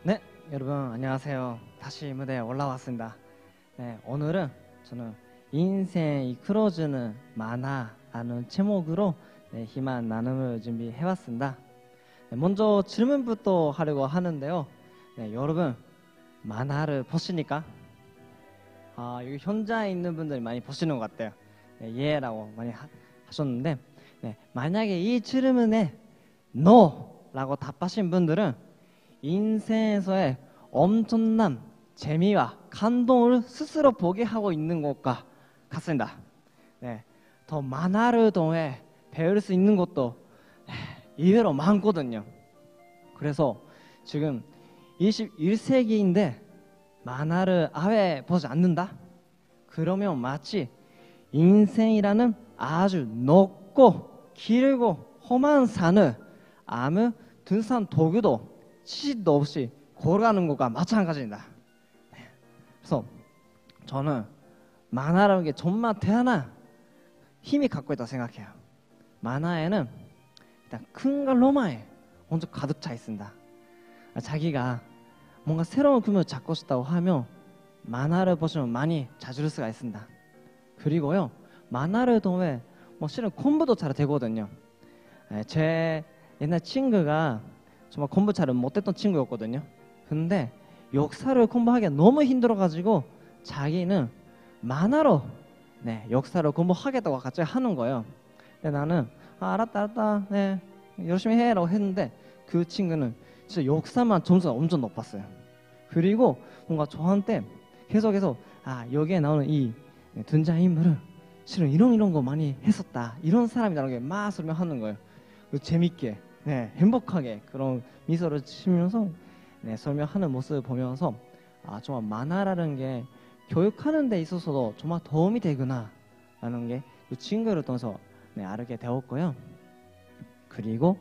네, 여러분 안녕하세요. 다시 무대에 올라왔습니다. 네, 오늘은 저는 인생이 이끌어주는 만화라는 제목으로 희망 나눔을 준비해왔습니다. 네, 먼저 질문부터 하려고 하는데요. 네, 여러분 만화를 보십니까? 여기 현장에 있는 분들이 많이 보시는 것 같아요. 네, 예라고 많이 하셨는데 만약에 이 질문에 NO라고 답하신 분들은 인생에서의 엄청난 재미와 감동을 스스로 보게 하고 있는 것과 같습니다. 더 만화를 통해 배울 수 있는 것도 의외로 많거든요. 그래서 지금 21세기인데 만화를 아예 보지 않는다? 그러면 마치 인생이라는 아주 넓고 길고 험한 산을 아무 등산 도구도 지식도 없이 걸어가는 것과 마찬가지입니다. 그래서 저는 만화라는 게 정말 대단한 힘이 갖고 있다고 생각해요. 만화에는 일단 큰 로마에 먼저 가득 차 있습니다. 자기가 뭔가 새로운 꿈을 잡고 싶다고 하면 만화를 보시면 많이 찾을 수가 있습니다. 그리고요, 만화를 통해 실은 공부도 잘 되거든요. 제 옛날 친구가 정말 공부 잘 못했던 친구였거든요. 근데 역사를 공부하기가 너무 힘들어가지고 자기는 만화로 역사를 공부하겠다고 갑자기 하는 거예요. 근데 나는 알았다 열심히 해라고 했는데 그 친구는 진짜 역사만 점수가 엄청 높았어요. 그리고 뭔가 저한테 계속해서 여기에 나오는 이 등장인물은 실은 이런 거 많이 했었다, 이런 사람이라는 게 막 설명하는 거예요. 재밌게 행복하게 그런 미소를 지으면서 설명하는 모습을 보면서 정말 만화라는 게 교육하는 데 있어서도 정말 도움이 되구나 라는 게 그 친구를 통해서 알게 되었고요. 그리고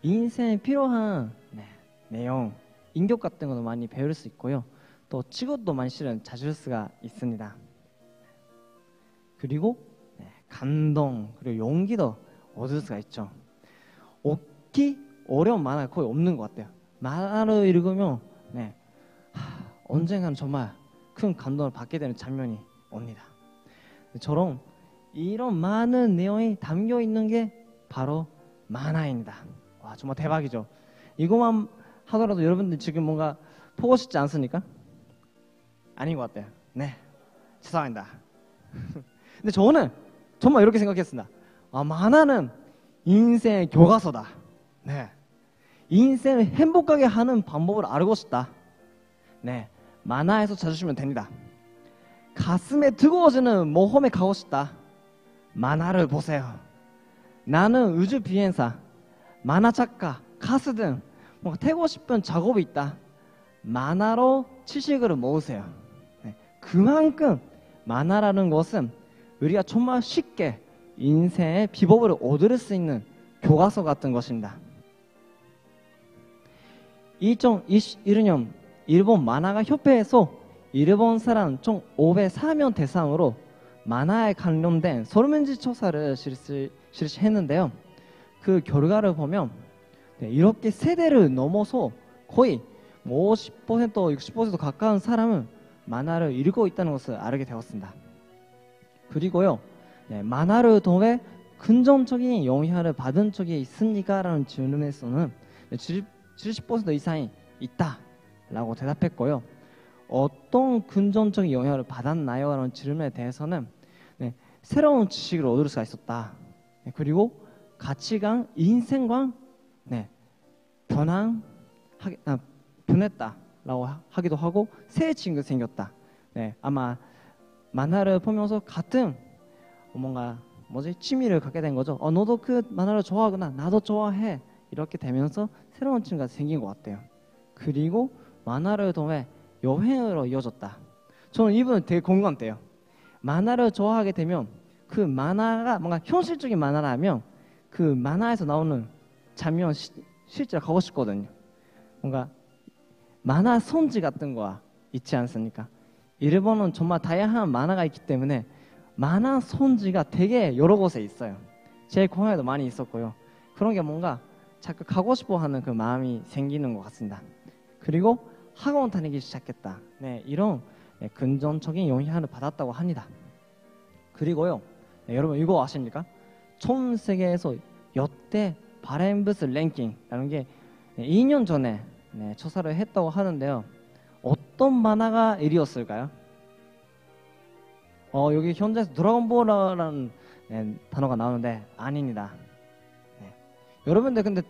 인생에 필요한 내용, 인격 같은 것도 많이 배울 수 있고요. 또 직업도 많이 실은 찾을 수가 있습니다. 그리고 감동 그리고 용기도 얻을 수가 있죠. 얻기 어려운 만화가 거의 없는 것 같아요. 만화를 읽으면 언젠가는 정말 큰 감동을 받게 되는 장면이 옵니다. 저런 이런 많은 내용이 담겨 있는 게 바로 만화입니다. 와, 정말 대박이죠. 이것만 하더라도 여러분들 지금 뭔가 보고 싶지 않습니까? 아닌 것 같아요. 죄송합니다. 근데 저는 정말 이렇게 생각했습니다. 만화는 인생의 교과서다. 인생을 행복하게 하는 방법을 알고 싶다. 만화에서 찾으시면 됩니다. 가슴에 뜨거워지는 모험에 가고 싶다. 만화를 보세요. 나는 우주 비행사, 만화 작가, 가수 등 되고 싶은 작업이 있다. 만화로 지식을 모으세요. 그만큼 만화라는 것은 우리가 정말 쉽게 인생의 비법을 얻을 수 있는 교과서 같은 것입니다. 2021년 일본 만화가 협회에서 일본 사람 총 504명 대상으로 만화에 관련된 설문지 조사를 실시했는데요. 그 결과를 보면 이렇게 세대를 넘어서 거의 50% 60% 가까운 사람은 만화를 읽고 있다는 것을 알게 되었습니다. 그리고요, 만화를 통해 긍정적인 영향을 받은 적이 있습니까? 라는 질문에서는 70% 이상이 있다 라고 대답했고요. 어떤 긍정적인 영향을 받았나요? 라는 질문에 대해서는 새로운 지식을 얻을 수가 있었다. 그리고 가치관, 인생관 변했다 라고 하기도 하고, 새 친구 생겼다. 아마 만화를 보면서 같은 취미를 갖게 된 거죠. 너도 그 만화를 좋아하구나, 나도 좋아해, 이렇게 되면서 새로운 친구가 생긴 것 같아요. 그리고 만화를 통해 여행으로 이어졌다. 저는 이분은 되게 공감돼요. 만화를 좋아하게 되면 그 만화가 뭔가 현실적인 만화라면 그 만화에서 나오는 장면 실제로 가고 싶거든요. 뭔가 만화 손지 같은 거 있지 않습니까? 일본은 정말 다양한 만화가 있기 때문에 만화 손지가 되게 여러 곳에 있어요. 제 공항에도 많이 있었고요. 그런 게 뭔가 자꾸 가고 싶어 하는 그 마음이 생기는 것 같습니다. 그리고 학원 다니기 시작했다. 네, 이런 긍정적인 영향을 받았다고 합니다. 그리고요, 네, 여러분 이거 아십니까? 전 세계에서 역대 바렌브스 랭킹이라는 게 2년 전에 조사를 했다고 하는데요. 어떤 만화가 1위였을까요? 여기 현재에서 드래곤볼이라는 단어가 나오는데 아닙니다. 네. 여러분들 근데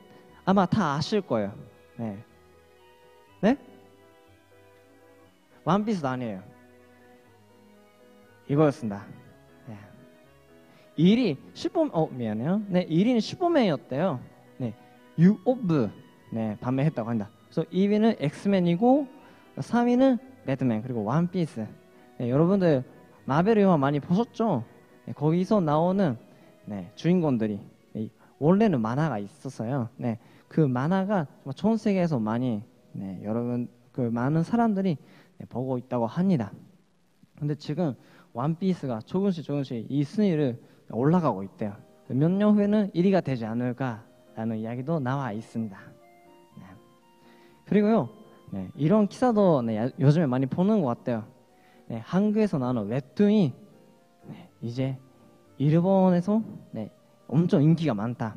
아마 다 아실 거예요. 네? 원피스도 아니에요. 이거였습니다. 네. 1위 미안해요. 네, 1위는 슈퍼맨이었대요. 네, 유오브 판매했다고 한다. 그래서 2위는 엑스맨이고 3위는 배트맨 그리고 원피스. 네, 여러분들 마벨 영화 많이 보셨죠? 네, 거기서 나오는 주인공들이 원래는 만화가 있었어요. 네, 그 만화가 전 세계에서 많이 여러분 그 많은 사람들이 보고 있다고 합니다. 근데 지금 원피스가 조금씩 이 순위를 올라가고 있대요. 몇 년 후에는 1위가 되지 않을까라는 이야기도 나와 있습니다. 네. 그리고요, 이런 기사도 요즘에 많이 보는 것 같아요. 한국에서 나오는 웹툰이 이제 일본에서 엄청 인기가 많다.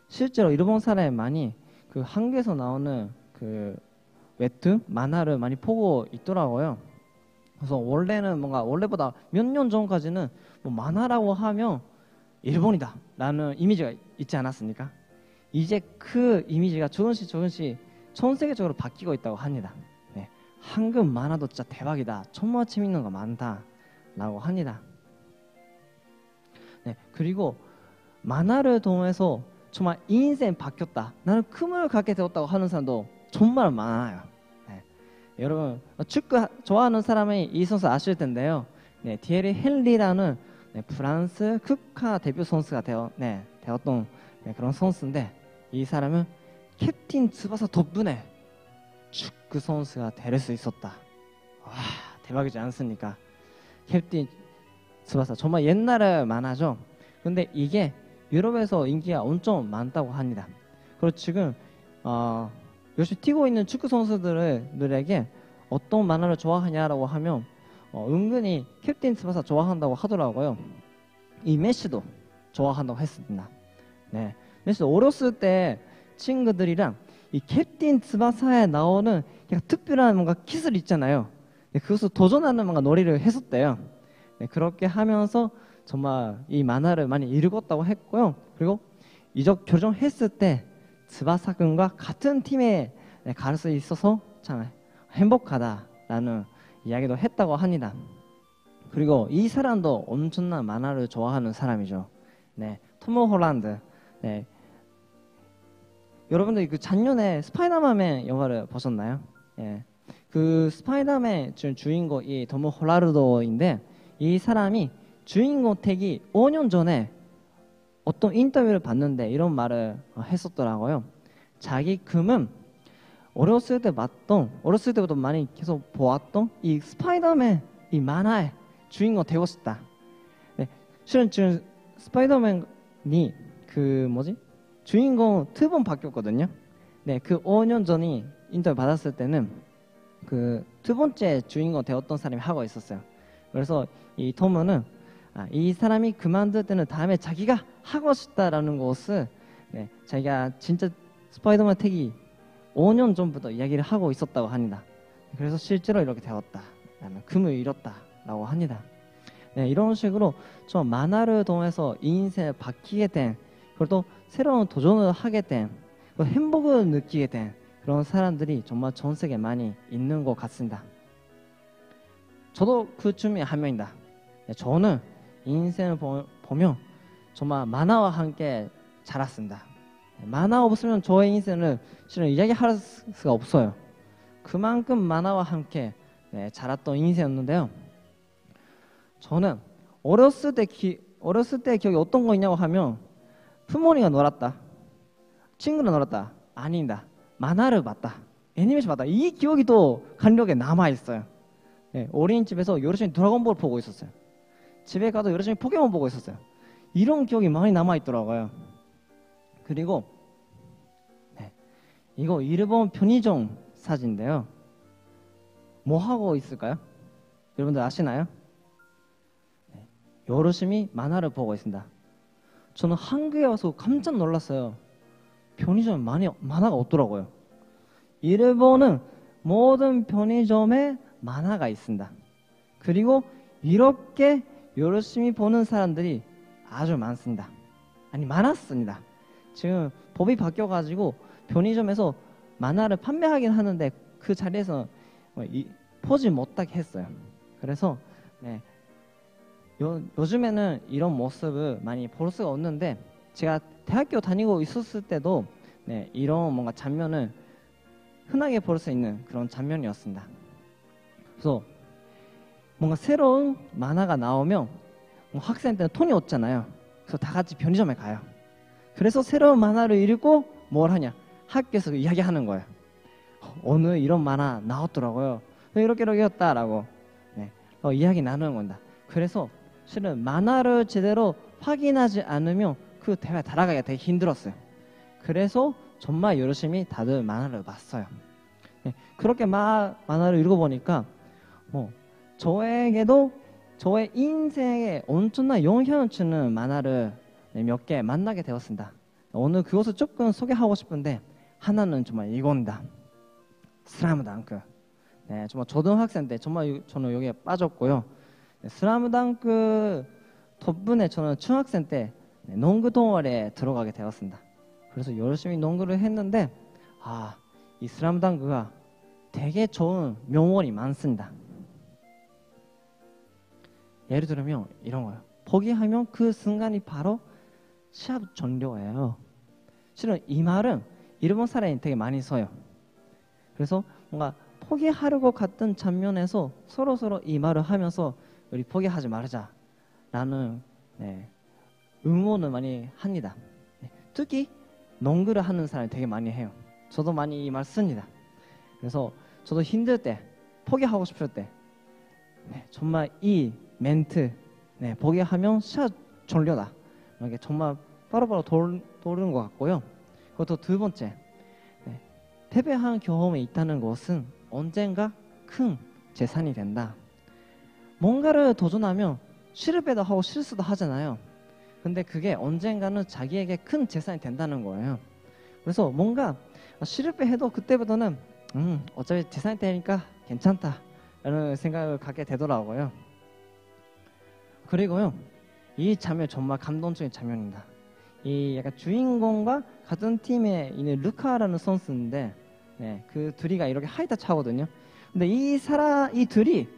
실제로 일본 사람이 많이 그 한국에서 나오는 그 웹툰 만화를 많이 보고 있더라고요. 그래서 원래보다 몇 년 전까지는 뭐 만화라고 하면 일본이다 라는 이미지가 있지 않았습니까? 이제 그 이미지가 조금씩 전 세계적으로 바뀌고 있다고 합니다. 한국 만화도 진짜 대박이다, 정말 재밌는 거 많다 라고 합니다. 그리고 만화를 통해서 정말 인생 바뀌었다, 나는 꿈을 갖게 되었다고 하는 사람도 정말 많아요. 여러분 축구 좋아하는 사람이 이 선수 아실 텐데요. 디에리 헨리라는 프랑스 국가 대표 선수가 되었던 그런 선수인데, 이 사람은 캡틴 tsubasa 덕분에 축구 선수가 될 수 있었다. 와, 대박이지 않습니까? 캡틴 tsubasa 정말 옛날에 만화죠. 근데 이게 유럽에서 인기가 엄청 많다고 합니다. 그리고 지금 열심히 뛰고 있는 축구 선수들에게 어떤 만화를 좋아하냐라고 하면 은근히 캡틴 tsubasa 좋아한다고 하더라고요. 이 메시도 좋아한다고 했습니다. 메시도 어렸을 때 친구들이랑 이 캡틴 tsubasa에 나오는 특별한 뭔가 기술 있잖아요. 그것을 도전하는 뭔가 놀이를 했었대요. 그렇게 하면서 정말 이 만화를 많이 읽었다고 했고요. 그리고 이적 결정했을 때 tsubasa 군과 같은 팀에 갈 수 있어서 참 행복하다라는 이야기도 했다고 합니다. 그리고 이 사람도 엄청난 만화를 좋아하는 사람이죠. 톰 홀란드. 여러분들 그 작년에 스파이더맨 영화를 보셨나요? 그 스파이더맨 주인공이 톰 홀란드인데, 이 사람이 주인공 되기 5년 전에 어떤 인터뷰를 봤는데 이런 말을 했었더라고요. 자기 꿈은 어렸을 때부터 많이 계속 보았던 이 스파이더맨 이 만화의 주인공 되고 싶다. 실은 지금 스파이더맨이 주인공 2번 바뀌었거든요. 그 5년 전에 인터뷰 받았을 때는 그 2번째 주인공 되었던 사람이 하고 있었어요. 그래서 이 톰은 이 사람이 그만둘 때는 다음에 자기가 하고 싶다라는 것을 자기가 진짜 스파이더맨 되기 5년 전부터 이야기를 하고 있었다고 합니다. 그래서 실제로 이렇게 되었다라는 꿈을 이뤘다라고 합니다. 이런 식으로 좀 만화를 통해서 인생을 바뀌게 된, 그리고 또 새로운 도전을 하게 된, 행복을 느끼게 된 그런 사람들이 정말 전 세계에 많이 있는 것 같습니다. 저도 그 중에 한 명이다. 저는 인생을 보면 정말 만화와 함께 자랐습니다. 만화 없으면 저의 인생을 실은 이야기할 수가 없어요. 그만큼 만화와 함께 자랐던 인생이었는데요. 저는 어렸을 때 기억이 어떤 거 있냐고 하면 부모님과 놀았다, 친구랑 놀았다, 아니다, 만화를 봤다, 애니메이션 봤다, 이 기억이 또 간력에 남아있어요. 어린이집에서 열심히 드래곤볼 보고 있었어요. 집에 가도 열심히 포켓몬 보고 있었어요. 이런 기억이 많이 남아있더라고요. 그리고 이거 일본 편의점 사진인데요. 뭐 하고 있을까요? 여러분들 아시나요? 네, 열심히 만화를 보고 있습니다. 저는 한국에 와서 깜짝 놀랐어요. 편의점에 만화가 없더라고요. 일본은 모든 편의점에 만화가 있습니다. 그리고 이렇게 열심히 보는 사람들이 아주 많습니다. 아니, 많았습니다. 지금 법이 바뀌어가지고 편의점에서 만화를 판매하긴 하는데 그 자리에서 보지 못하게 했어요. 그래서 네, 요즘에는 이런 모습을 많이 볼 수가 없는데, 제가 대학교 다니고 있었을 때도 네, 이런 뭔가 장면을 흔하게 볼 수 있는 그런 장면이었습니다. 그래서 뭔가 새로운 만화가 나오면 학생 때는 돈이 없잖아요. 그래서 다 같이 편의점에 가요. 그래서 새로운 만화를 읽고 뭘 하냐, 학교에서 이야기하는 거예요. 오늘 이런 만화 나왔더라고요. 이렇게 이렇게였다라고 네, 이야기 나누는 겁니다. 그래서 실은 만화를 제대로 확인하지 않으면 그 대화에 달아가기가 되게 힘들었어요. 그래서 정말 열심히 다들 만화를 봤어요. 네, 그렇게 만화를 읽어보니까 저에게도 저의 인생에 엄청난 영향을 주는 만화를 몇 개 만나게 되었습니다. 오늘 그것을 조금 소개하고 싶은데, 하나는 정말 이겁니다. 슬라무덩크. 네, 정말 초등학생 때 정말 저는 여기에 빠졌고요. 네, 슬라무덩크 덕분에 저는 중학생 때 농구 동아리에 들어가게 되었습니다. 그래서 열심히 농구를 했는데, 이 슬라무덩크가 되게 좋은 명언이 많습니다. 예를 들면 이런 거예요. 포기하면 그 순간이 바로 시합 종료예요. 실은 이 말은 일본 사람이 되게 많이 써요. 그래서 뭔가 포기하려고 갔던 장면에서 서로 이 말을 하면서 우리 포기하지 말자라는 응원을 많이 합니다. 특히 농구를 하는 사람이 되게 많이 해요. 저도 많이 이 말 씁니다. 그래서 저도 힘들 때, 포기하고 싶을 때 정말 이 멘트 포기하면 시합 종료다, 이게 정말 바로바로 떠오르는 것 같고요. 그것도 두 번째, 패배한 경험이 있다는 것은 언젠가 큰 재산이 된다. 뭔가를 도전하면 실패도 하고 실수도 하잖아요. 근데 그게 언젠가는 자기에게 큰 재산이 된다는 거예요. 그래서 뭔가 실패해도 그때부터는 어차피 재산이 되니까 괜찮다 라는 생각을 갖게 되더라고요. 그리고요, 이 장면 정말 감동적인 장면입니다. 이 약간 주인공과 같은 팀에 있는 루카라는 선수인데, 그 둘이가 이렇게 하이타치 하거든요. 근데 이 둘이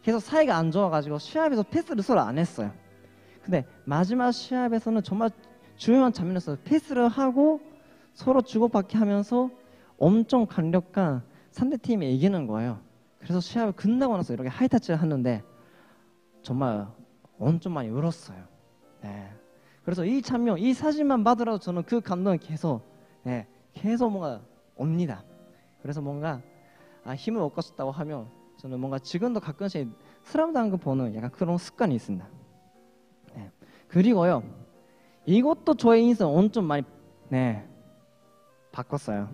계속 사이가 안 좋아가지고 시합에서 패스를 서로 안 했어요. 근데 마지막 시합에서는 정말 중요한 장면에서 패스를 하고 서로 주고받기 하면서 엄청 강력한 상대팀이 이기는 거예요. 그래서 시합을 끝나고 나서 이렇게 하이타치를 하는데 정말 엄청 많이 울었어요. 그래서 이 장면, 이 사진만 봐더라도 저는 그 감동이 계속 뭔가 옵니다. 그래서 뭔가 힘을 얻고 싶다고 하면 저는 뭔가 지금도 가끔씩 슬라무덩크 보는 약간 그런 습관이 있습니다. 그리고요, 이것도 저의 인생 엄청 많이 바꿨어요.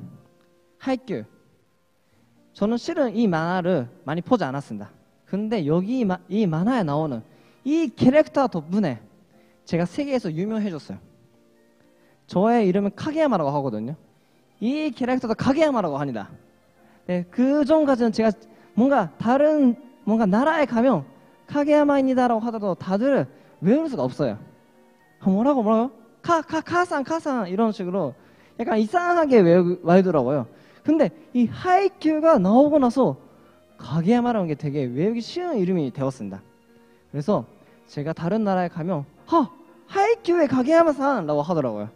하이큐. 저는 실은 이 만화를 많이 보지 않았습니다. 근데 여기 이 만화에 나오는 이 캐릭터 덕분에 제가 세계에서 유명해졌어요. 저의 이름은 카게야마라고 하거든요. 이 캐릭터도 카게야마라고 합니다. 그 전까지는 제가 뭔가 다른 나라에 가면 카게야마입니다라고 하더라도 다들 외울 수가 없어요. 뭐라고? 카상 이런 식으로 약간 이상하게 외우더라고요. 근데 이 하이큐가 나오고 나서 카게야마라는 게 되게 외우기 쉬운 이름이 되었습니다. 그래서 제가 다른 나라에 가면 하이큐의 카게야마-산라고 하더라고요.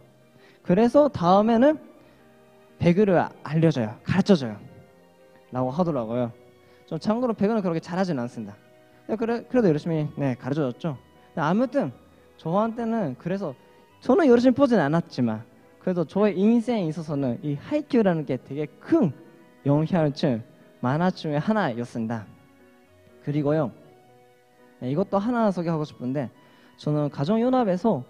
그래서 다음에는 배그를 알려줘요, 가르쳐줘요 라고 하더라고요. 좀 참고로 배그는 그렇게 잘하지는 않습니다. 그래도 열심히 가르쳐줬죠. 아무튼 저한테는, 그래서 저는 열심히 보진 않았지만 그래도 저의 인생에 있어서는 이 하이큐라는 게 되게 큰 영향을 준 만화 중에 하나였습니다. 그리고요, 이것도 하나 소개하고 싶은데, 저는 가정연합에서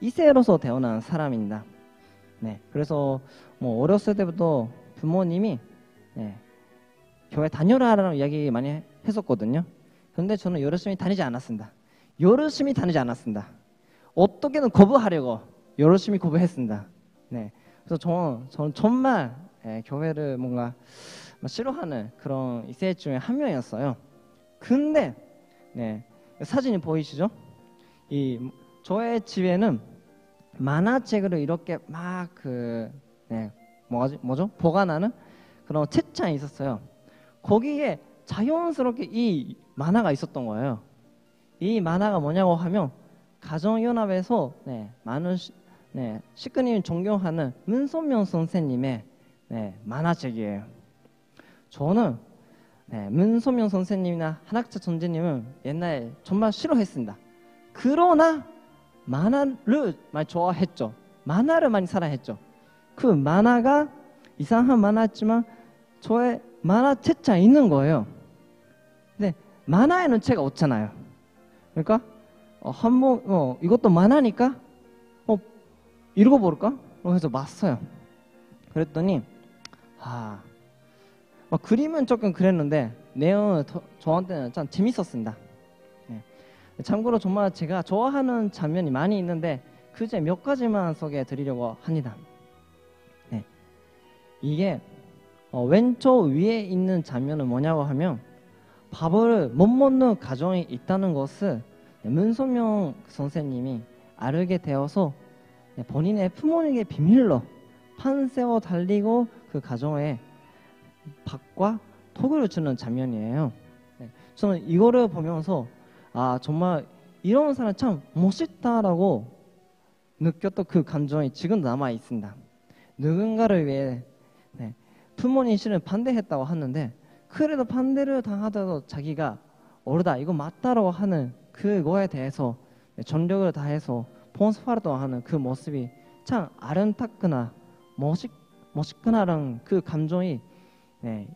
2세로서 태어난 사람입니다. 그래서 어렸을 때부터 부모님이 교회 다녀라라는 이야기 많이 했었거든요. 그런데 저는 열심히 다니지 않았습니다. 열심히 다니지 않았습니다. 어떻게든 거부하려고 열심히 거부했습니다. 그래서 저는 정말 교회를 뭔가 싫어하는 그런 이세 중에 한 명이었어요. 근데 사진이 보이시죠? 저의 집에는 만화책을 이렇게 막 뭐죠? 보관하는 그런 책장이 있었어요. 거기에 자연스럽게 이 만화가 있었던 거예요. 이 만화가 뭐냐고 하면 가정연합에서 많은 식구님이 존경하는 문선명 선생님의 만화책이에요. 저는 문선명 선생님이나 한학자 전재님은 옛날에 정말 싫어했습니다. 그러나 만화를 많이 좋아했죠. 만화를 많이 사랑했죠. 그 만화가 이상한 만화였지만 저의 만화 책장에 있는 거예요. 근데 만화에는 책이 없잖아요. 그러니까 한번 이것도 만화니까 읽어볼까? 그래서 봤어요. 그랬더니 그림은 조금 그랬는데 내용은 저한테는 참 재밌었습니다. 참고로 정말 제가 좋아하는 장면이 많이 있는데 그중에 몇 가지만 소개해 드리려고 합니다. 이게 왼쪽 위에 있는 장면은 뭐냐고 하면 밥을 못 먹는 가정이 있다는 것을 문선명 선생님이 알게 되어서 본인의 부모님에게 비밀로 판세워 달리고 그 가정에 밥과 톡을 주는 장면이에요. 저는 이거를 보면서 정말 이런 사람 참 멋있다라고 느꼈던 그 감정이 지금도 남아 있습니다. 누군가를 위해 부모님 실은 반대했다고 하는데 그래도 반대를 당하더라도 자기가 옳다 이거 맞다라고 하는 그거에 대해서 전력을 다해서 봉사활동하는 그 모습이 참 아름답구나 멋있구나라는 그 감정이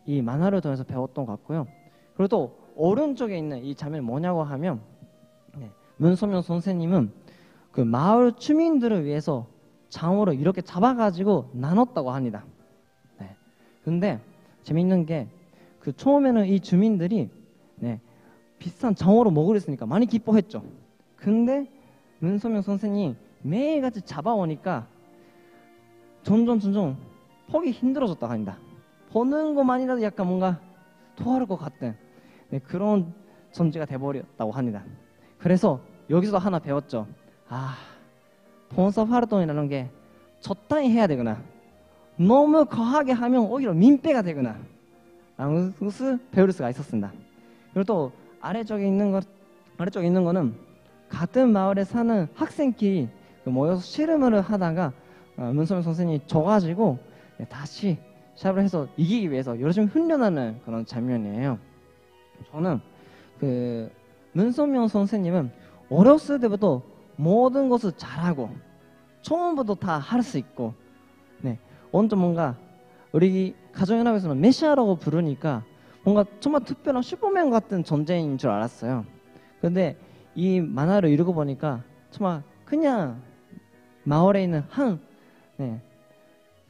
이 만화를 통해서 배웠던 것 같고요. 그리고 또 오른쪽에 있는 이 장면이 뭐냐고 하면 문선명 선생님은 그 마을 주민들을 위해서 장으로 이렇게 잡아가지고 나눴다고 합니다. 근데 재밌는 게 그 처음에는 이 주민들이 비싼 장어로 먹으려 했으니까 많이 기뻐했죠. 근데 문선명 선생님이 매일같이 잡아오니까 점점 포기 힘들어졌다고 합니다. 보는 것만이라도 약간 뭔가 토할 것 같은 그런 존재가 돼버렸다고 합니다. 그래서 여기서 하나 배웠죠. 봉사활동이라는 게 적당히 해야 되구나. 너무 거하게 하면 오히려 민폐가 되구나 라는 것을 배울 수가 있었습니다. 그리고 또 아래쪽에 있는 거는 같은 마을에 사는 학생끼리 모여서 씨름을 하다가 문선명 선생님이 져가지고 다시 시합을 해서 이기기 위해서 열심히 훈련하는 그런 장면이에요. 저는 그 문선명 선생님은 어렸을 때부터 모든 것을 잘하고 처음부터 다 할 수 있고 언제 뭔가 우리 가정연합에서는 메시아라고 부르니까 뭔가 정말 특별한 슈퍼맨 같은 존재인 줄 알았어요. 근데 이 만화를 읽어보니까 정말 그냥 마을에 있는 한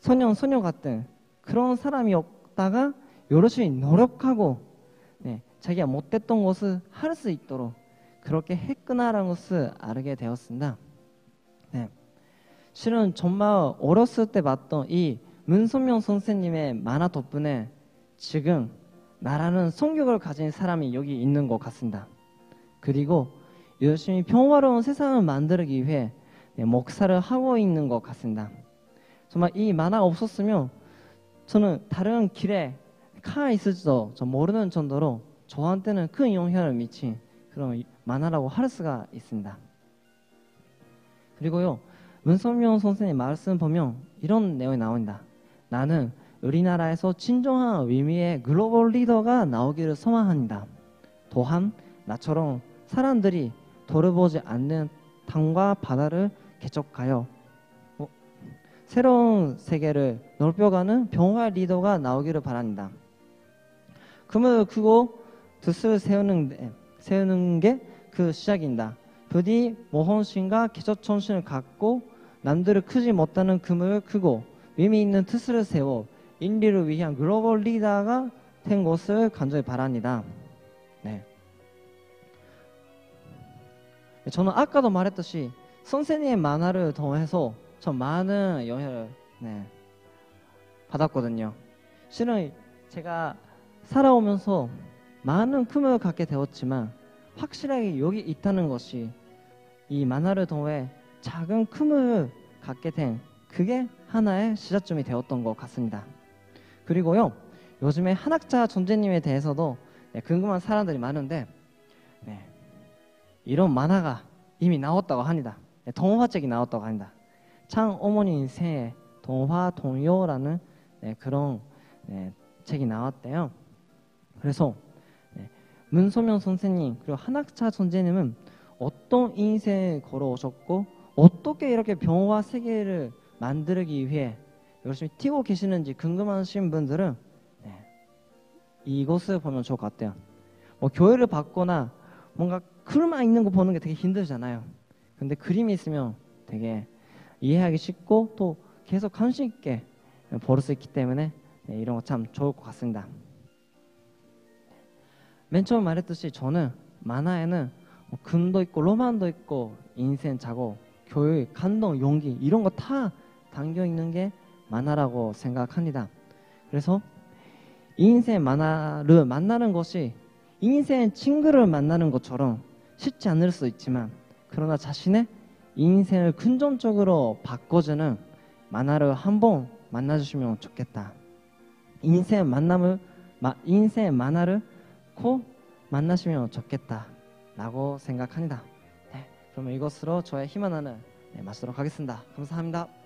소녀 같은 그런 사람이었다가 열심히 노력하고 자기가 못했던 것을 할 수 있도록 그렇게 했구나라는 것을 알게 되었습니다. 실은 정말 어렸을 때 봤던 이 문선명 선생님의 만화 덕분에 지금 나라는 성격을 가진 사람이 여기 있는 것 같습니다. 그리고 열심히 평화로운 세상을 만들기 위해 목사를 하고 있는 것 같습니다. 정말 이 만화가 없었으면 저는 다른 길에 가 있을지도 모르는 정도로 저한테는 큰 영향을 미친 그런 만화라고 할 수가 있습니다. 그리고요, 문선명 선생님 말씀 보면 이런 내용이 나옵니다. 나는 우리나라에서 진정한 의미의 글로벌 리더가 나오기를 소망합니다. 또한 나처럼 사람들이 돌아보지 않는 땅과 바다를 개척하여 새로운 세계를 넓혀가는 평화 리더가 나오기를 바랍니다. 금을 크고 뜻을 세우는 게 그 시작입니다. 부디 모험심과 개척정신을 갖고 남들을 크지 못하는 금을 크고 의미 있는 뜻을 세워 인류를 위한 글로벌 리더가 된 것을 간절히 바랍니다. 네. 저는 아까도 말했듯이 선생님의 만화를 통해서 전 많은 영향을 받았거든요. 실은 제가 살아오면서 많은 꿈을 갖게 되었지만 확실하게 여기 있다는 것이 이 만화를 통해 작은 꿈을 갖게 된 그게 하나의 시작점이 되었던 것 같습니다. 그리고요, 요즘에 한학자 존재님에 대해서도 궁금한 사람들이 많은데 이런 만화가 이미 나왔다고 합니다. 동화책이 나왔다고 합니다. 창 어머니 인생의 동화 동요라는 그런 책이 나왔대요. 그래서 문소명 선생님 그리고 한학자 존재님은 어떤 인생을 걸어오셨고 어떻게 이렇게 병화 세계를 만들기 위해 열심히 뛰고 계시는지 궁금하신 분들은 이것을 보면 좋을 것 같아요. 뭐 교회를 받거나 뭔가 글만 있는 거 보는 게 되게 힘들잖아요. 근데 그림이 있으면 되게 이해하기 쉽고 또 계속 관심 있게 볼 수 있기 때문에 이런 거 참 좋을 것 같습니다. 맨 처음 말했듯이 저는 만화에는 금도 있고 로만도 있고 인생 작업, 교육, 감동, 용기 이런 거 다 담겨 있는 게 만화라고 생각합니다. 그래서 인생 만화를 만나는 것이 인생 친구를 만나는 것처럼 쉽지 않을 수 있지만 그러나 자신의 인생을 긍정적으로 바꿔주는 만화를 한번 만나주시면 좋겠다. 인생 만화를 꼭 만나시면 좋겠다 라고 생각합니다. 그러면 이것으로 저의 힘한 하늘 마치도록 하겠습니다. 감사합니다.